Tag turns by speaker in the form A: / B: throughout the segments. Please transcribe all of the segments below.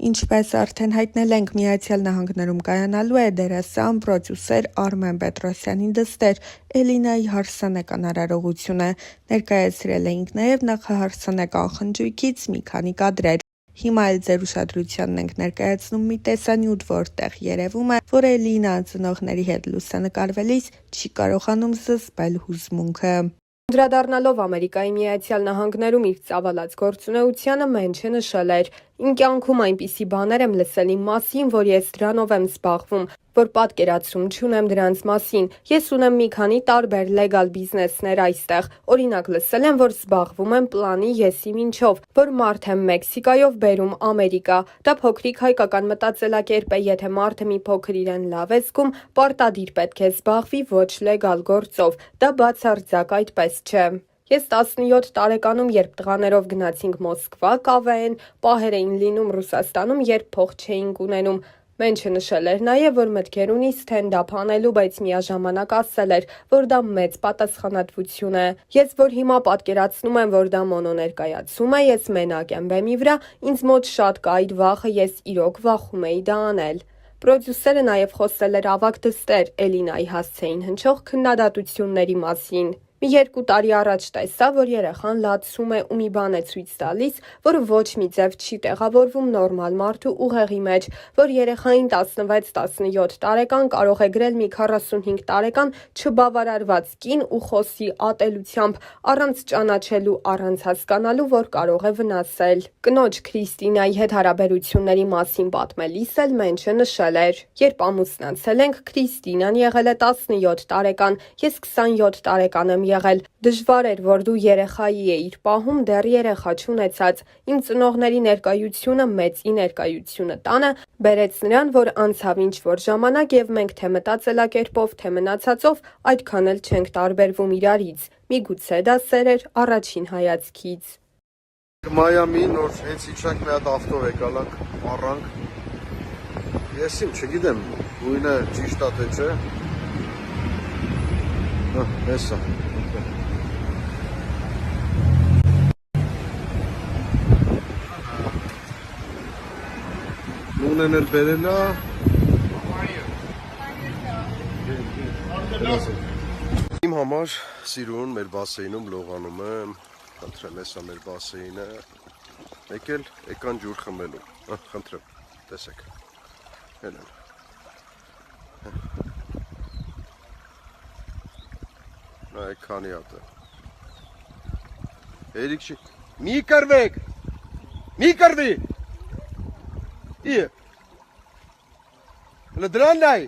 A: Ինչպես արդեն հայտնել ենք, Միացյալ Նահանգներում կայանալու է դերասան, պրոդյուսեր Արմեն Պետրոսյանի դստեր Էլինայի հարսանեկան արարողությունը։ Ներկայացրել էինք նաև նախահարսանեկան խնջույքից մի քանի կադրեր։ Հիմա էլ ձեր ուշադրությանն ենք ներկայացնում մի տեսանյութ, որտեղ երևում է, որ Էլինան ծնողների հետ լուսանկարվելիս չի կարողանում զսպել հուզմունքը։
B: Անդրադառնալով Ամերիկայի Միացյալ Նահանգներում իր ծավալած գործունեությանը, Մենչը նշել էր. «Իմ կյանքում այնպիսի բաներ եմ լսել իմ մասին, որ ես դրանով եմ զբաղվում, որ պատկերացում չունեմ դրանց մասին։ Ես ունեմ մի քանի տարբեր լեգալ բիզնեսներ այստեղ։ Օրինակ լսել եմ, որ զբաղվում եմ պլանի եսի մինչով, որ մարդ եմ Մեքսիկայով բերում Ամերիկա։ Դա փոքրիկ հայկական մտածելակերպ է, եթե մարդը մի փոքր իրեն լավ է զգում, պարտադիր պետք է զբաղվի ոչ լեգալ գործով։ Դա բացարձակ այդպես չէ։ Ես 17 տարեկանում, երբ տղաներով գնացինք Մոսկվա, կավեեն, պահեր էին լինում Ռուսաստանում, երբ փող չէինք ունենում։ Մենչը նշել էր նաև, որ մտքեր ունի սթենդափ անելու, բայց միաժամանակ ասել էր, որ դա մեծ պատասխանատվություն է։ Ես որ հիմա պատկերացնում եմ, որ դա մոնոներկայացում է, ես մենակ եմ բեմի վրա, ինձ մոտ շատ կա այդ վախը, ես իրոք վախում էի դա անել։ Պրոդյուսերը նաև խոսել էր ավագ դստեր Էլինայի հասցեին հնչող քննադատությունների մասին։ Մի 2 տարի առաջ տեսա, որ երեխան լացում է ու մի բան է ցույց տալիս, որը ոչ մի ձև չի տեղավորվում նորմալ մարդու ուղեղի մեջ, որ երեխային 16-17 տարեկան կարող է գրել մի 45 տարեկան չբավարարված կին ու խոսի ատելությամբ, առանց ճանաչելու, առանց հասկանալու, որ կարող է վնասել։ Կնոջ Քրիստինայի հետ հարաբերությունների մասին պատմելիս էլ Մենչը նշել էր. «Երբ ամուսնացել ենք, Քրիստինան եղել է 17 տարեկան, ես 27 տարեկան եմ եղել։ Դժվար էր, որ դու երեխայի էիր պահում, դեռ երեխա չունեցած։ Իմ ծնողների ներկայությունը, մեծի ներկայությունը տանը բերեց նրան, որ անցավ ինչ-որ ժամանակ եւ մենք թե մտածելակերպով, թե մնացածով այդքան էլ չենք տարբերվում իրարից։ Միգուցե դա սեր էր առաջին հայացքից»։
C: Մայամի նոր հենց իջանք մի հատ ավտով եկալանք, առանք։ Ես չգիտեմ, գույնը ճիշտ է թե չէ։ Հեսա։ Նունեն էլ բերել է։ Իմ համար սիրուն մեր բասեինում լողանում եմ, խնդրեմ, հեսա մեր բասեինը, մեկ էլ եկան ջուր խմելու, խնդրեմ, տեսեք, հել են։ Նայեք քանի հատ է։ Երիք չի, մի կրվեք, մի կրվի, իե, հլը դրան նայ,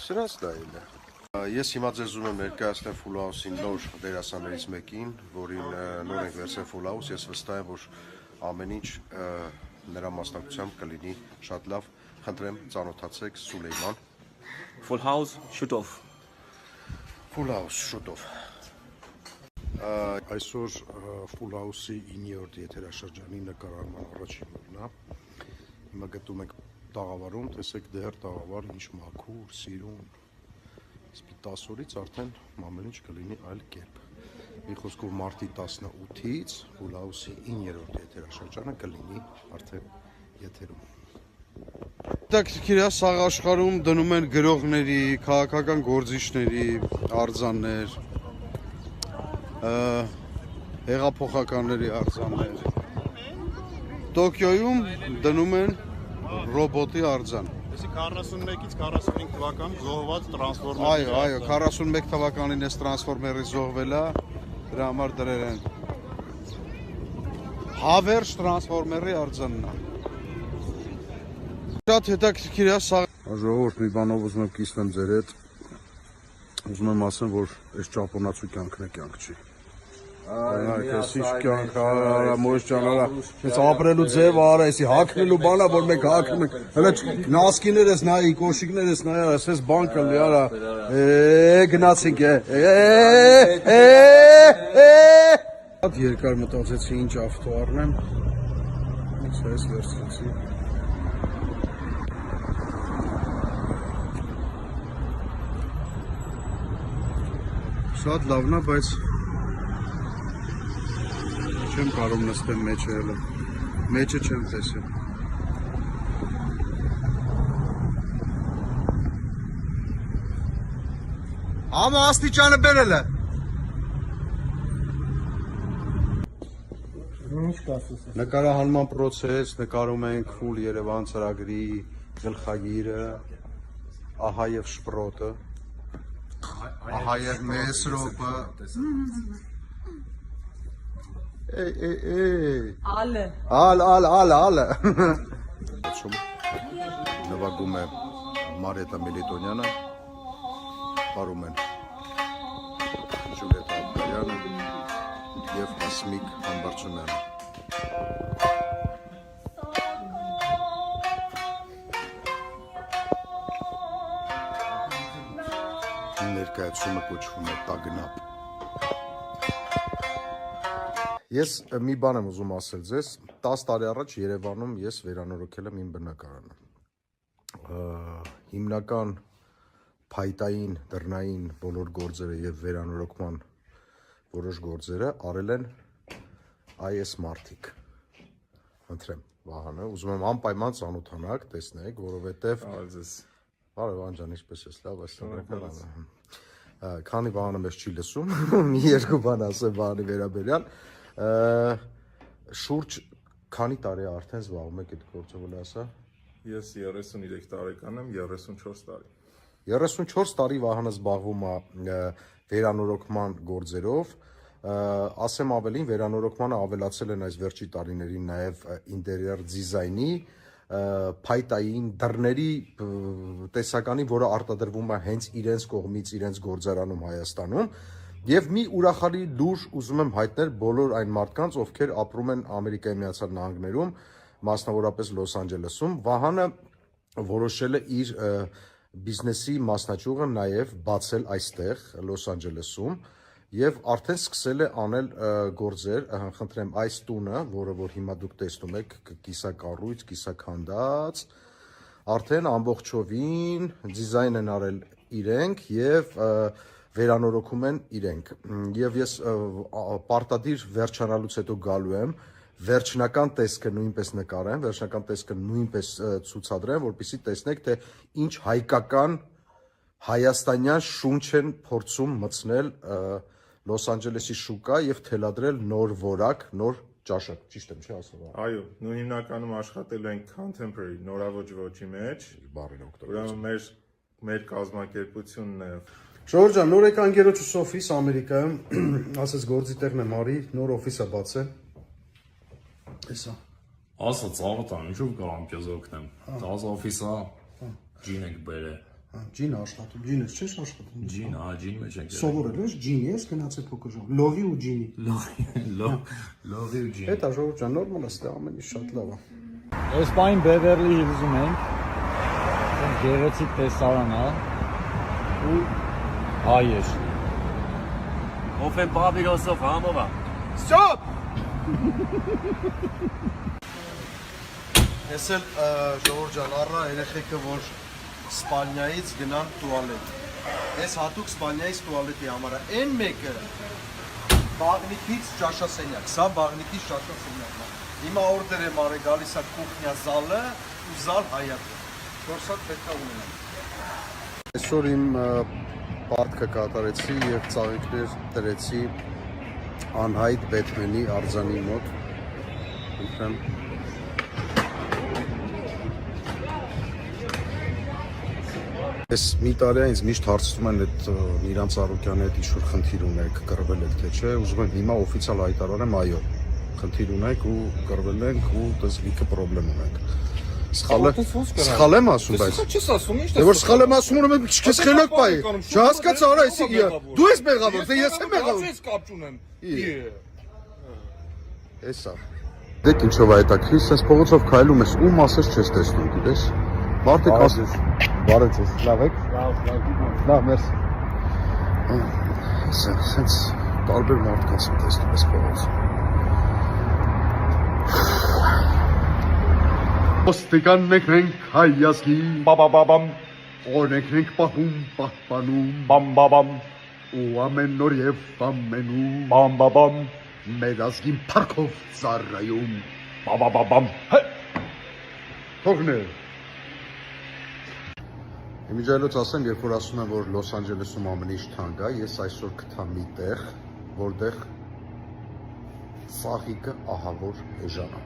C: սրանց նայել է։ Ես հիմա ձեզ ուզում եմ ներկայացնել Full House-ի նոր դերասաններից մեկին, որին նոր ենք վերցրել Full House, ես վստահ եմ, որ ամեն ինչ նրա մասնակցությամբ կլինի շատ լավ, խնդրեմ ծանոթացեք Սուլեյման։
D: Full House, շուտով։
C: Full House, շուտով։ Այսօր Full House-ի 9-րդ եթերաշրջանի նկարահանման առաջին օրն է։ Հիմա գտնում ենք տաղավարում, տեսեք դեռ տաղավար ինչ մաքուր, սիրուն։ Իսկ 10 օրից արդեն ամեն ինչ կլինի այլ կերպ։ Մի խոսքով մարտի 18-ից Full House-ի 9-րդ եթերաշրջանը կլինի արդեն եթերում։ Հետաքրքիր է, սաղ աշխարհում դնում են գրողների, քաղաքական գործիչների արձաններ, հեղափոխականների արձաններ։ Տոկիոյում դնում են ռոբոտի արձան։
E: Այսի 41-ից 45 թվական զոհված տրանսֆորմեր։
C: Այո, 41 թվականին էս տրանսֆորմերը զոհվել է, դրա համար դրել են հավերժ տրանսֆորմերի արձանն է։ Շատ հետաքրքիր է, սա ժողովուրդ մի բանով ուզում եմ կիսվեմ ձեր հետ, ուզում եմ ասեմ, որ այս ճապոնացու կյանքն է կյանք չի։ Այս ինչ կյանք, մոյս ջան, այս ապրելու ձև արա, այսի հագնելու բանա, որ մենք հագնում ենք, հələ նասկիներս նայի, կոշիկներս նայ, ասես բան կլի, արա, գնացինք, Շատ երկար մտածեցի ինչ ավտո առնեմ, այս վերցրեցի։ Շատ լավն է, բայց Չեմ կարող նստեմ մեջը հելը։ Մեջը չեմ տեսել։ Համա աստիճանը բերել է։ Նկարահանման process, նկարում ենք full Երևան ծրագրի գլխագիրը, ահա եւ շպրոտը, ահա եւ մեսրոպը։ Ալը։ Նվագում է Մարիետա Միլիտոնյանը, պարում են Ջուլիետա Աբգարյանը և Հասմիկ Համբարձումյանը։ Ներկայացումը կոչվում է Տագնապ։ Ես մի բան եմ ուզում ասել ձեզ, 10 տարի առաջ Երևանում ես վերանորոգել եմ իմ բնակարանը։ Հիմնական փայտային, դռնային բոլոր գործերը եւ վերանորոգման որոշ գործերը արել են այս մարդիկ։ Խնդրեմ, Վահանը, ուզում եմ անպայման ծանոթանաք, տեսնեք, որովհետեւ Բարև Անջան, ինչպես ես, լավ ես։ Քանի Վահանը մեզ չի լսում, մի երկու բան ասեմ Վահանի վերաբերյալ։ Շուրջ քանի տարի արդեն զբաղվում եք այդ գործով, ասա։
F: Ես 33 տարեկան եմ, 34 տարի։
C: 34 տարի Վահանը զբաղվում է վերանորոգման գործերով, ասեմ ավելին, վերանորոգմանը ավելացել են այս վերջի տարիներին նաև ինտերիեր դիզայնի, փայտային դռների տեսականի, որը արտադրվում է հենց իրենց կողմից, իրենց գործարանում Հայաստանում, եւ մի ուրախալի լուր ուզում եմ հայտնել բոլոր այն մարդկանց, ովքեր ապրում են Ամերիկայի Միացյալ Նահանգներում, մասնավորապես Լոս Անջելեսում, Վահանը որոշել է իր բիզնեսի մասնաճյուղը նաև բացել այստեղ Լոս Անջելեսում եւ արդեն սկսել է անել գործեր, խնդրեմ, այս տունը, որը որ հիմա դուք տեսնում եք, կիսակառույց, կիսաքանդած, արդեն ամբողջովին դիզայն են արել իրենք եւ վերանորոգում են իրենք։ Եվ ես պարտադիր վերջանալուց հետո գալու եմ վերջնական տեսքը նույնպես նկարեմ, վերջնական տեսքը նույնպես ցուցադրեմ, որպեսզի տեսնեք, թե ինչ հայկական հայաստանյան շունչ են փորձում մտցնել Լոս Անջելեսի շուկա եւ թելադրել նոր որակ, նոր ճաշակ, ճիշտ եմ, չի ասում։
F: Այո, նույն հիմնականում աշխատել ենք contemporary, նորաոճ ոճի մեջ,
C: բառերը օգտագործում։
F: ուրեմն մեր կազմակերպությունն է։
C: Ժողովուրդ ջան, նոր եկա ընկերոջս օֆիս Ամերիկայում, ասես գործի տեղն եմ արի, նոր օֆիս է բացել։ Էսա։
G: Ասա ծաղտան, ինչու կարամ քեզ օգնեմ։ Դաս օֆիսա ջին ենք բերե։
C: Ջին աշխատում, ջին ես չես աշխատում։
G: Ջին, ջին մեջ ենք։
C: Սովորել ես ջին ես գնացել փոքր ժողով։ Լովի ու ջինի։
G: Լովի ու ջին։
C: Հետա ժողովուրդ ջան, նորմալ է, ստե ամեն ինչ շատ լավ է։
H: Այս բան Բևերլի Հիլզում ենք։ Գեղեցիկ տեսարան է։ Ու հայ է։
D: Ով է Բաբիրոսով համովա։
C: Stop! Ես էլ ժողովուրդ ջան, առա երեխեքը, որ Սպանիայից գնան տուալետ։ Ես հատուկ Սպանիայից տուալետի համար այն մեկը բաղնիկից ճաշասենյակ, սա բաղնիկից ճաշասենյակն է։ Հիմա օրդեր եմ արել, գալիս է կուխնյա զալը ու զալ հայատը։ 4 հատ պետք է ունենամ։ Այսօր իմ պարտքը կատարեցի եւ ծաղիկներ տրեցի անհայտ Բեթմենի արձանի մոտ։ Ինքն Ես մի տարի ինձ միշտ հարցնում են այդ Միրանց Արուկյանի հետ ինչ-որ խնդիր ունեք, կռվել եք թե չէ, ուզում եմ հիմա օֆիցիալ հայտարարեմ, այո, խնդիր ունենք ու կռվել ենք ու դες լիքը պրոբլեմ ունենք։ Սխալ եմ ասում, բայց
E: Չես ասում, ի՞նչ
C: դե որ սխալ եմ ասում, ուրեմն քեզ խելոք բայ։ Չհասկացա, արա, էսի դու ես մեղավոր, թե ես եմ մեղավոր։
E: Ես կապ չունեմ։
C: Էսա։ Դեք ինչով է հետաքրքիր, sense փողոցով քայլում ես, ում ասես չես տեսնում, գիտես։ Մարդիկ ասես։ Բարև ձեզ, լավ եք։ Լավ, մերսի։ Sense տարբեր մարդկանց եմ տեսնում ես փողոցում։ Ոստիկանն եք մենք հայազգի,
E: Բաբաբամ,
C: օրենք ենք պահում, պահպանում,
E: բամբաբամ,
C: ու ամեն նոր և ամենում,
E: բամբաբամ,
C: մեր ազգին փառքով ծառայում։
F: Բաբաբաբամ։
C: Թողնե։ Իմիջայլոց ասեմ, երբ որ ասում եմ, որ Լոս Անջելեսում ամեն ինչ թանկ է, ես այսօր գտա մի տեղ, որտեղ ծաղիկը ահավոր էժան է։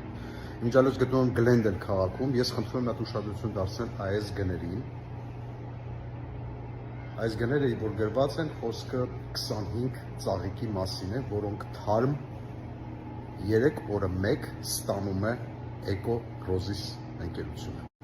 C: Իմիջայլոց գտնում եմ Գլենդել քաղաքում, ես խնդրում եմ այդ ուշադրություն դարձնել այս գներին։ Այս գները, որ գրված են, խոսքը 25 ծաղիկի մասին է, որոնք թարմ 3 օրը 1 ստանում է Էկո Ռոզիս ընկերությունը։